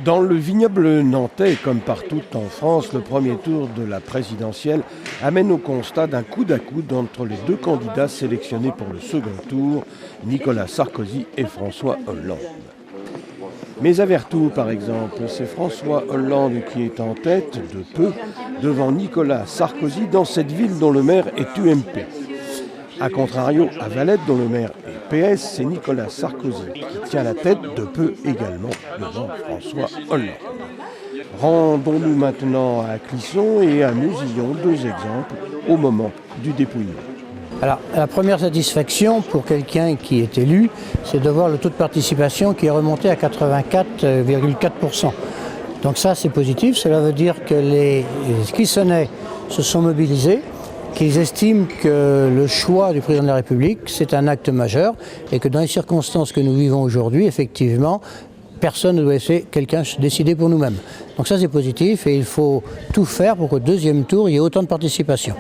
Dans le vignoble nantais, comme partout en France, le premier tour de la présidentielle amène au constat d'un coude à coude entre les deux candidats sélectionnés pour le second tour, Nicolas Sarkozy et François Hollande. Mais à Vertou, par exemple, c'est François Hollande qui est en tête de peu devant Nicolas Sarkozy dans cette ville dont le maire est UMP. A contrario, à Valette, dont le maire est PS, c'est Nicolas Sarkozy qui tient la tête de peu également devant François Hollande. Rendons-nous maintenant à Clisson et amusillons deux exemples au moment du dépouillement. Alors, la première satisfaction pour quelqu'un qui est élu, c'est de voir le taux de participation qui est remonté à 84,4%. Donc ça, c'est positif. Cela veut dire que les Clissonnais se sont mobilisés, qu'ils estiment que le choix du président de la République, c'est un acte majeur et que dans les circonstances que nous vivons aujourd'hui, effectivement, personne ne doit laisser quelqu'un décider pour nous-mêmes. Donc ça, c'est positif et il faut tout faire pour qu'au deuxième tour, il y ait autant de participation.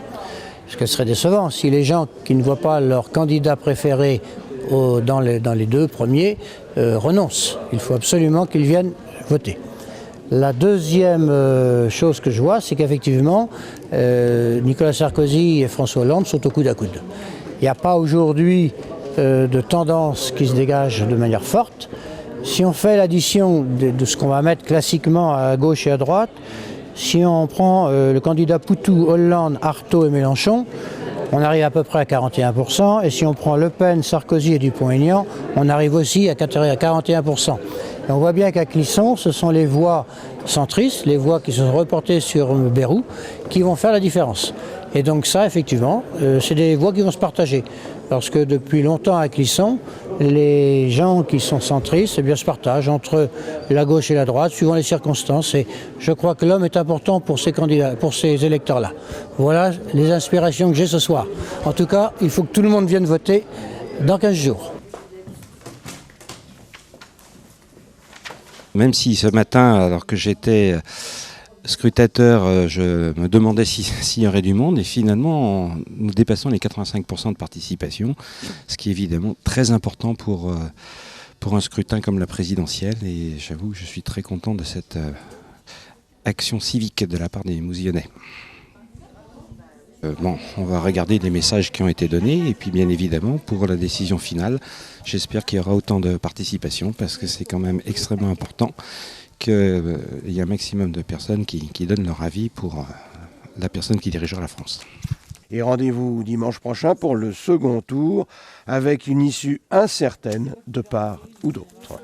Parce que ce serait décevant si les gens qui ne voient pas leur candidat préféré dans les deux premiers renoncent. Il faut absolument qu'ils viennent voter. La deuxième chose que je vois, c'est qu'effectivement, Nicolas Sarkozy et François Hollande sont au coude à coude. Il n'y a pas aujourd'hui de tendance qui se dégage de manière forte. Si on fait l'addition de ce qu'on va mettre classiquement à gauche et à droite, si on prend le candidat Poutou, Hollande, Artaud et Mélenchon, on arrive à peu près à 41%. Et si on prend Le Pen, Sarkozy et Dupont-Aignan, on arrive aussi à 41%. Et on voit bien qu'à Clisson, ce sont les voix centristes, les voix qui se sont reportées sur Bayrou, qui vont faire la différence. Et donc ça, effectivement, c'est des voix qui vont se partager. Parce que depuis longtemps à Clisson, les gens qui sont centristes eh bien, se partagent entre la gauche et la droite, suivant les circonstances. Et je crois que l'homme est important pour ces candidats, pour ces électeurs-là. Voilà les inspirations que j'ai ce soir. En tout cas, il faut que tout le monde vienne voter dans 15 jours. Même si ce matin, alors que j'étais scrutateur, je me demandais s'il y aurait du monde, et finalement, nous dépassons les 85% de participation, ce qui est évidemment très important pour un scrutin comme la présidentielle, et j'avoue que je suis très content de cette action civique de la part des Mousillonnais. On va regarder les messages qui ont été donnés et puis bien évidemment pour la décision finale, j'espère qu'il y aura autant de participation parce que c'est quand même extrêmement important qu'il y ait un maximum de personnes qui donnent leur avis pour la personne qui dirigera la France. Et rendez-vous dimanche prochain pour le second tour avec une issue incertaine de part ou d'autre.